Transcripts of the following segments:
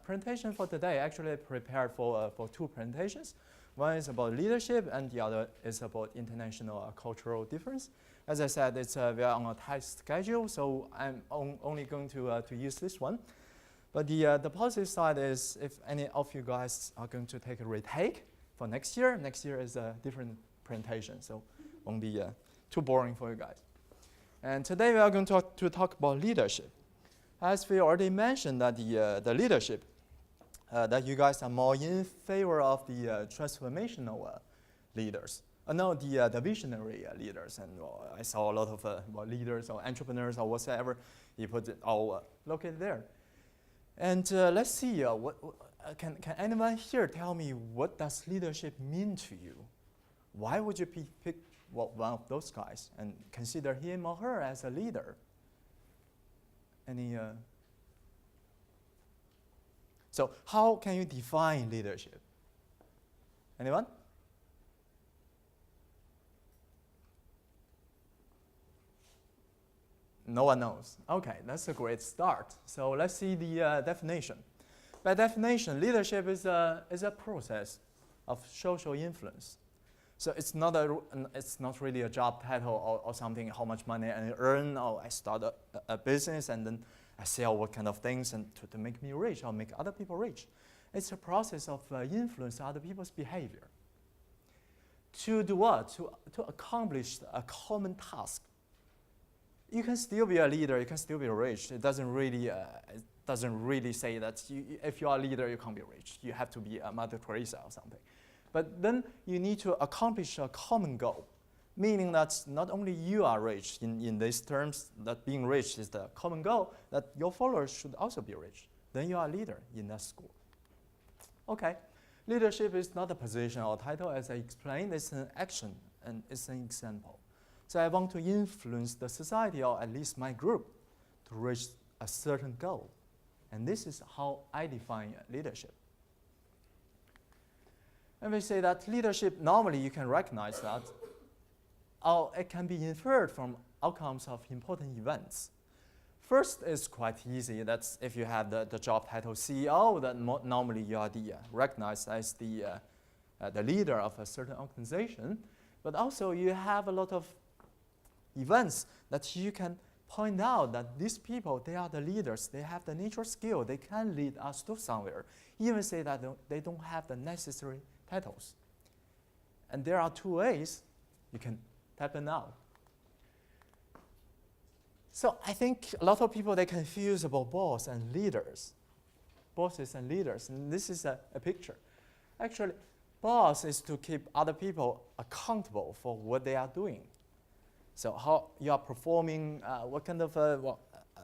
presentation for today, actually prepared for two presentations. One is about leadership, and the other is about international cultural difference. As I said, we are on a tight schedule, so I'm only going to use this one. But the positive side is, if any of you guys are going to take a retake for next year is a different presentation, so won't be too boring for you guys. And today we are going to talk about leadership. As we already mentioned, that the leadership, that you guys are more in favor of the transformational leaders. No, the visionary leaders. And I saw a lot of leaders or entrepreneurs or whatsoever. You put it all located there. And let's see, can anyone here tell me what does leadership mean to you? Why would you pick one of those guys and consider him or her as a leader? Any? So how can you define leadership? Anyone? No one knows. Okay, that's a great start. So let's see the definition. By definition, leadership is a process of social influence. So it's not really a job title or something, how much money I earn, or I start a business and then I sell what kind of things and to make me rich or make other people rich. It's a process of influence other people's behavior. To do what? To accomplish a common task. You can still be a leader, you can still be rich. It doesn't really say that if you are a leader, you can't be rich. You have to be a Mother Teresa or something. But then you need to accomplish a common goal, meaning that not only you are rich in these terms, that being rich is the common goal, that your followers should also be rich. Then you are a leader in that school. Okay, leadership is not a position or title, as I explained, it's an action and it's an example. So I want to influence the society, or at least my group, to reach a certain goal. And this is how I define leadership. And we say that leadership, normally you can recognize that, or it can be inferred from outcomes of important events. First is quite easy. That's if you have the job title CEO, then normally you are recognized as the leader of a certain organization. But also you have a lot of events that you can point out that these people, they are the leaders, they have the natural skill, they can lead us to somewhere. Even say that they don't have the necessary titles. And there are two ways you can type it out. So I think a lot of people, they confuse about boss and leaders. Bosses and leaders, and this is a picture. Actually, boss is to keep other people accountable for what they are doing. So how you are performing, what kind of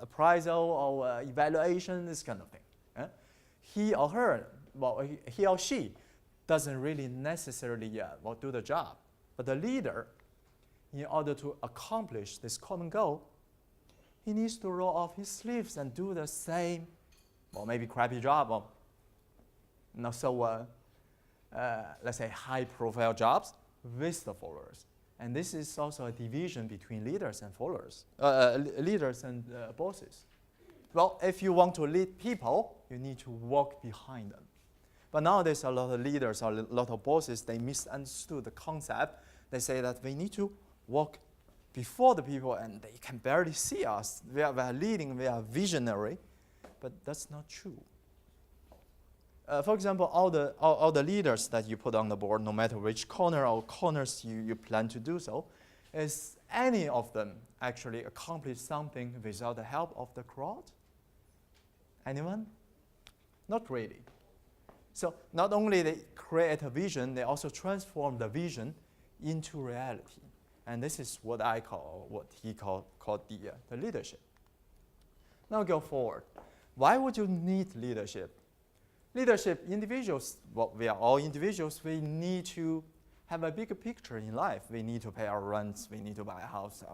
appraisal or evaluation, this kind of thing. He or her, he or she doesn't really necessarily do the job. But the leader, in order to accomplish this common goal, he needs to roll off his sleeves and do the same, maybe crappy job, or not so, let's say, high-profile jobs with the followers. And this is also a division between leaders and followers, leaders and bosses. Well, if you want to lead people, you need to walk behind them. But nowadays, a lot of leaders or a lot of bosses, they misunderstood the concept. They say that we need to walk before the people and they can barely see us. We are leading, we are visionary, but that's not true. For example, all the leaders that you put on the board, no matter which corner or corners you plan to do so, is any of them actually accomplish something without the help of the crowd? Anyone? Not really. So not only they create a vision, they also transform the vision into reality. And this is what I call, what he called the leadership. Now go forward. Why would you need leadership? Leadership, individuals, we are all individuals, we need to have a bigger picture in life. We need to pay our rents, we need to buy a house,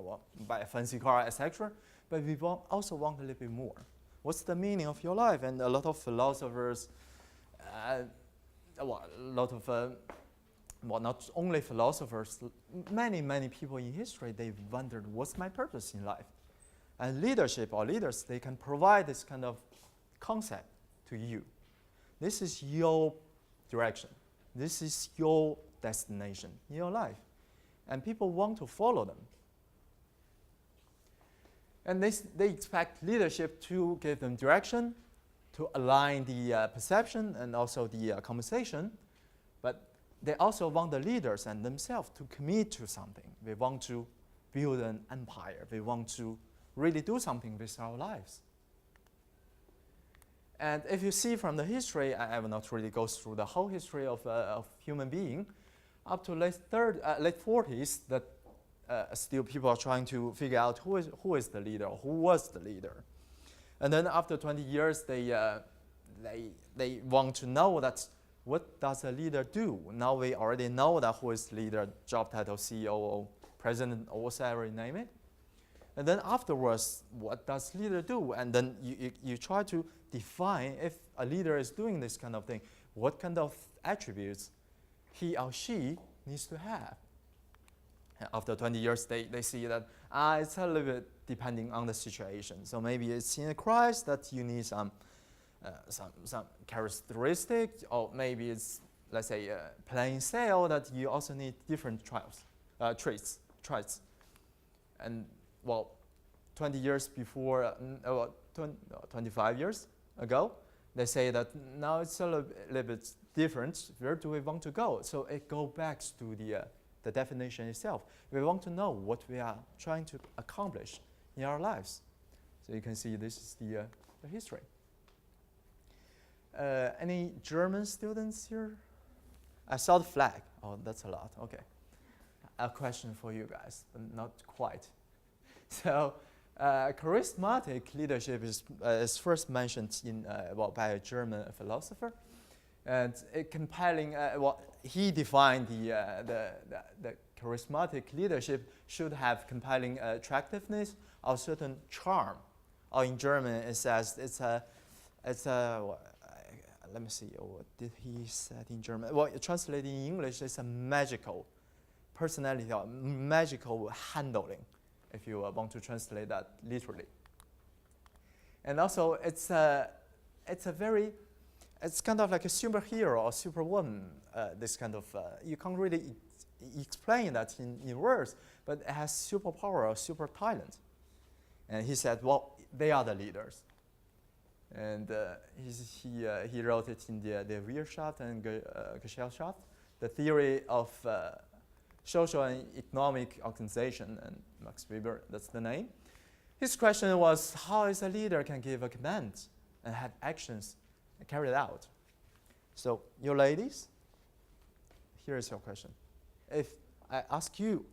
buy a fancy car, etc. But we also want a little bit more. What's the meaning of your life? And a lot of philosophers, not only philosophers, many people in history, they've wondered, what's my purpose in life? And leadership or leaders, they can provide this kind of concept to you. This is your direction. This is your destination in your life. And people want to follow them. And they expect leadership to give them direction, to align the perception and also the conversation. But they also want the leaders and themselves to commit to something. They want to build an empire. They want to really do something with our lives. And if you see from the history, I will not really go through the whole history of human being, up to late 40s, that still people are trying to figure out who is the leader, or who was the leader. And then after 20 years, they want to know that what does a leader do? Now we already know that who is leader, job title, CEO, president, or whatever you name it. And then afterwards, what does leader do? And then you try to define if a leader is doing this kind of thing, what kind of attributes he or she needs to have. And after 20 years, they see that it's a little bit depending on the situation. So maybe it's in a crisis that you need some characteristic, or maybe it's, let's say, plain sale that you also need different traits. And well, 20 years before, 25 years ago, they say that now it's a little bit different. Where do we want to go? So it goes back to the definition itself. We want to know what we are trying to accomplish in our lives. So you can see this is the history. Any German students here? I saw the flag. Oh, that's a lot. Okay. A question for you guys, but not quite. So, charismatic leadership is first mentioned by a German philosopher, and he defined the charismatic leadership should have compelling attractiveness or certain charm. Or in German, it says it's a let me see. What did he say in German? Well, translated in English, it's a magical personality or magical handling, if you want to translate that literally. And also, it's kind of like a superhero or superwoman. This kind of you can't really explain that in words, but it has superpower or super talent. And he said, well, they are the leaders. And he wrote it in the Wirtschaft and Gesellschaft, the theory of social and economic organization, and Max Weber, that's the name. His question was, how is a leader can give a command and have actions carried out? So, you ladies, here is your question. If I ask you,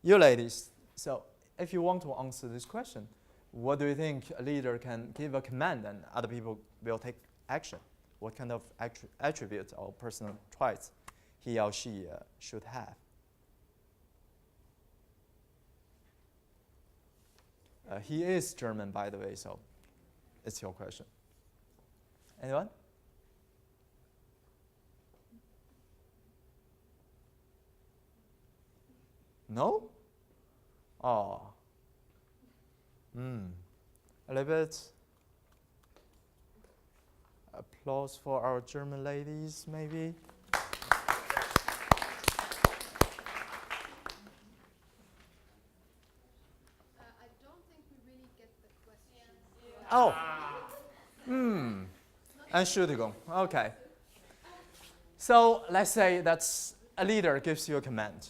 you ladies, so if you want to answer this question, what do you think a leader can give a command and other people will take action? What kind of attributes or personal traits he or she should have? He is German, by the way, so it's your question. Anyone? No? Oh. A little bit. Applause for our German ladies, maybe. I don't think we really get the question. Oh. Entschuldigung. Okay. So let's say that's a leader gives you a command,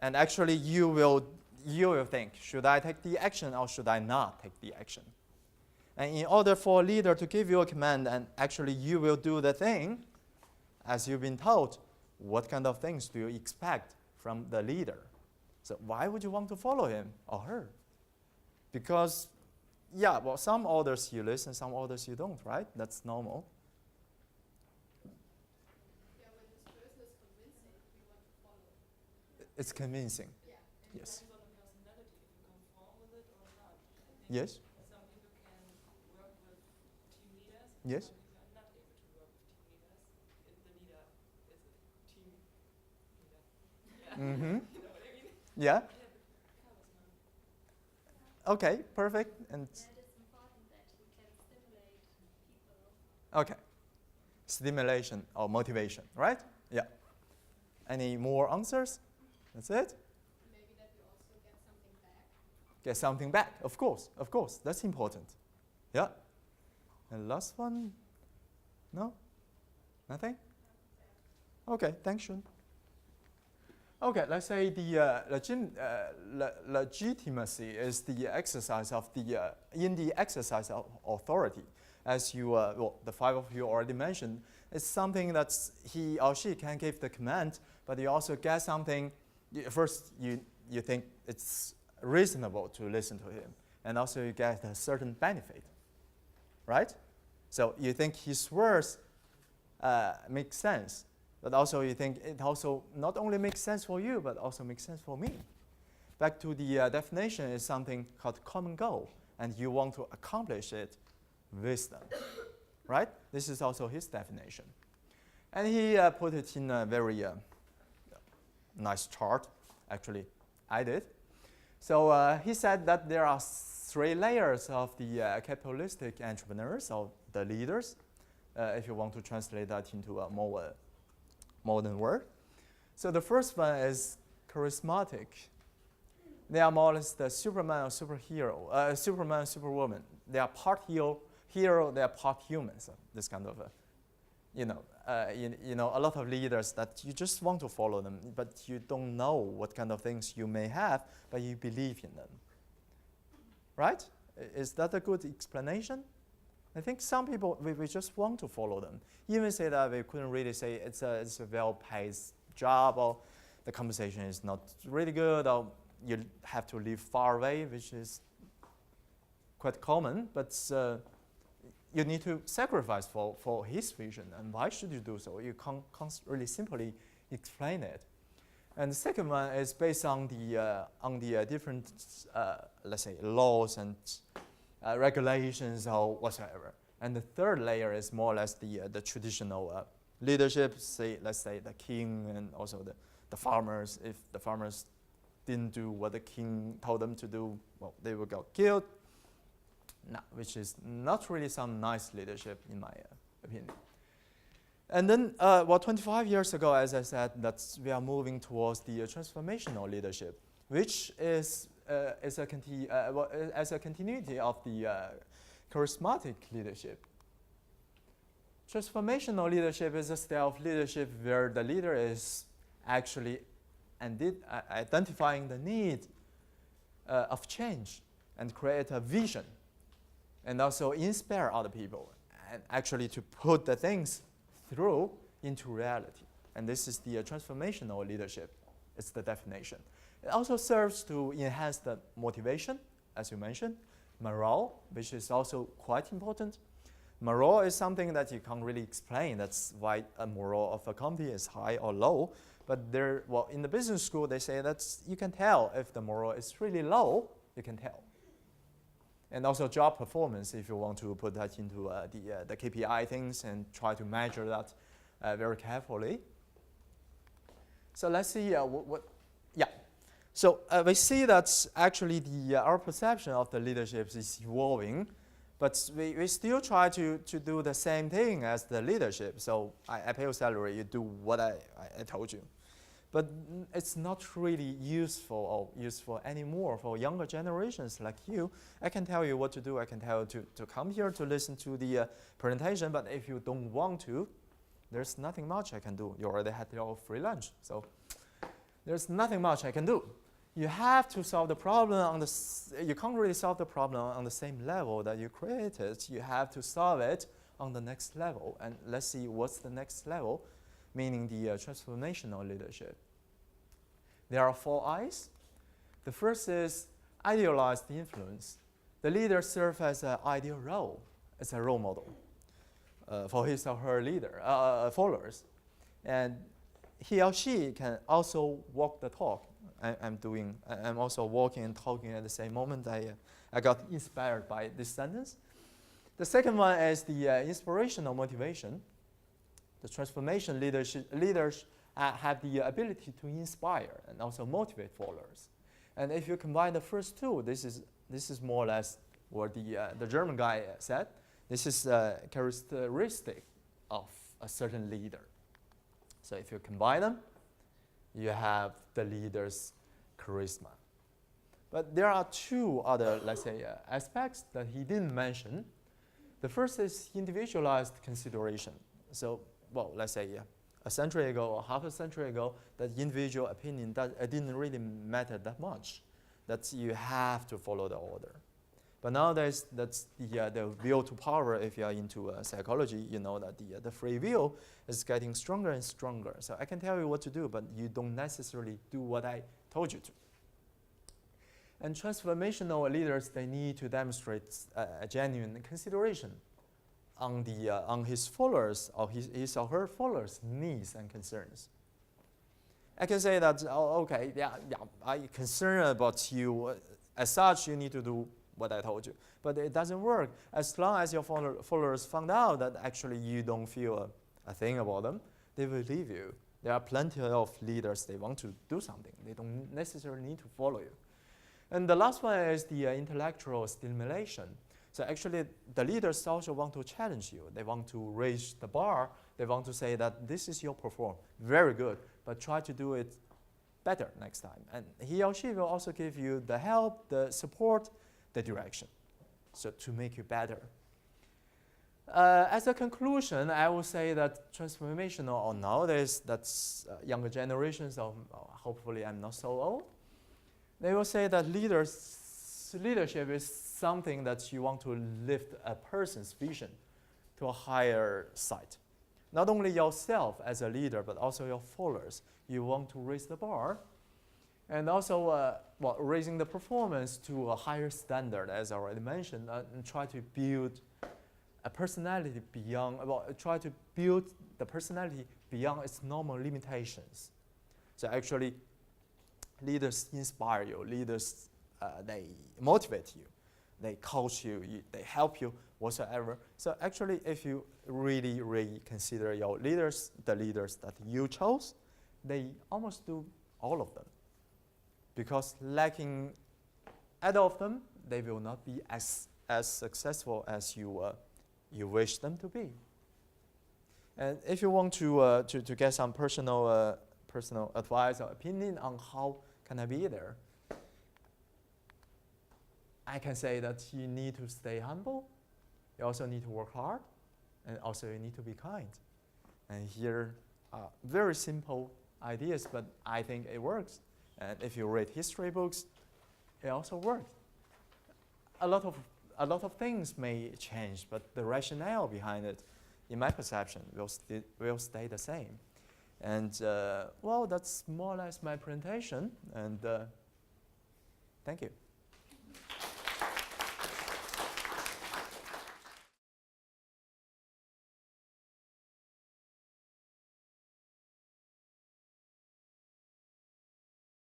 and actually you will think, should I take the action or should I not take the action? And in order for a leader to give you a command and actually you will do the thing, as you've been told, what kind of things do you expect from the leader? So why would you want to follow him or her? Because, yeah, well, some orders you listen, some orders you don't, right? That's normal. Yeah, when this person is convincing, we want to follow. It's convincing. Yeah. Yes. Depends on the personality, if you conform with it or not. I think Yes. some people can work with team leaders, Yes. some people are not able to work with team leaders if the leader is a team leader. Yeah. Mm-hmm. You know what I mean? Yeah. Yeah, charisma. Okay, perfect. And Yeah, it is important that we can stimulate people. okay. stimulation or motivation, right? Yeah. Any more answers? That's it? Maybe that we also get something back. Get something back, of course, that's important. Yeah. And last one? No? Nothing? Okay, thanks, Shun. Okay, let's say the legitimacy is the exercise of the, in the exercise of authority. As you, well, the five of you already mentioned, it's something that he or she can give the command, but you also get something, first you think it's reasonable to listen to him, and also you get a certain benefit, right? So you think his words make sense, but also you think it also not only makes sense for you, but also makes sense for me. Back to the definition is something called common goal, and you want to accomplish it with them, right? This is also his definition. And he put it in a very nice chart, actually, I did. So he said that there are 3 layers of the capitalistic entrepreneurs, or the leaders, if you want to translate that into a more modern word. So the first one is charismatic. They are more or less the Superman or superhero, Superman, Superwoman. They are part hero, they are part human. So this kind of, you know, a lot of leaders that you just want to follow them, but you don't know what kind of things you may have, but you believe in them. Right? Is that a good explanation? I think some people, we just want to follow them. Even say that we couldn't really say it's a well-paid job, or the compensation is not really good, or you have to live far away, which is quite common, but you need to sacrifice for his vision. And why should you do so? You can't really simply explain it. And the second one is based on the different, let's say, laws and regulations or whatsoever. And the third layer is more or less the traditional leadership, let's say the king and also the farmers. If the farmers didn't do what the king told them to do, well, they will get killed. No, which is not really some nice leadership in my opinion. And then, 25 years ago, as I said, we are moving towards the transformational leadership, which is as a continuity of the charismatic leadership. Transformational leadership is a style of leadership where the leader is actually identifying the need of change and create a vision, and also inspire other people, and actually to put the things through into reality. And this is the transformational leadership. It's the definition. It also serves to enhance the motivation, as you mentioned, morale, which is also quite important. Morale is something that you can't really explain. That's why a morale of a company is high or low. But in the business school, they say that you can tell if the morale is really low, you can tell. And also job performance, if you want to put that into the KPI things and try to measure that very carefully. So let's see So we see that actually our perception of the leadership is evolving, but we still try to do the same thing as the leadership. So I pay your salary, you do what I told you. But it's not really useful anymore for younger generations like you. I can tell you what to do. I can tell you to come here to listen to the presentation. But if you don't want to, there's nothing much I can do. You already had your free lunch. So there's nothing much I can do. You have to solve the problem you can't really solve the problem on the same level that you created. You have to solve it on the next level. And let's see what's the next level, meaning the transformational leadership. There are 4 I's. The first is idealized influence. The leader serves as an ideal role, as a role model for his or her followers. And he or she can also walk the talk. I'm also walking and talking at the same moment. I got inspired by this sentence. The second one is the inspirational motivation. The transformation leaders have the ability to inspire and also motivate followers. And if you combine the first two, this is more or less what the German guy said. This is a characteristic of a certain leader. So if you combine them, you have the leader's charisma. But there are two other, let's say, aspects that he didn't mention. The first is individualized consideration. So, well, let's say a century ago or half a century ago, that individual opinion didn't really matter that much. That you have to follow the order. But nowadays, that's the will to power. If you are into psychology, you know that the free will is getting stronger and stronger. So I can tell you what to do, but you don't necessarily do what I told you to. And transformational leaders, they need to demonstrate a genuine consideration on his followers or his or her followers' needs and concerns. I can say that, oh, okay, I'm concerned about you. As such, you need to do what I told you. But it doesn't work. As long as your followers found out that actually you don't feel a thing about them, they will leave you. There are plenty of leaders, they want to do something. They don't necessarily need to follow you. And the last one is the intellectual stimulation. So actually, the leaders also want to challenge you. They want to raise the bar. They want to say that this is your performance, very good, but try to do it better next time. And he or she will also give you the help, the support, the direction, so to make you better. As a conclusion, I will say that transformational, or nowadays, that's younger generations, of hopefully I'm not so old, they will say that leadership is something that you want to lift a person's vision to a higher side. Not only yourself as a leader, but also your followers. You want to raise the bar, and also raising the performance to a higher standard, as I already mentioned, and try to build a personality beyond, try to build the personality beyond its normal limitations. So actually, leaders inspire you. Leaders, they motivate you. They coach you. They help you whatsoever. So actually, if you really, really consider your leaders, the leaders that you chose, they almost do all of them. Because lacking either of them, they will not be as successful as you wish them to be. And if you want to get some personal advice or opinion on how can I be there, I can say that you need to stay humble. You also need to work hard, and also you need to be kind. And here are very simple ideas, but I think it works. And if you read history books, it also works. A lot of things may change, but the rationale behind it, in my perception, will stay the same. And well, that's more or less my presentation. And thank you.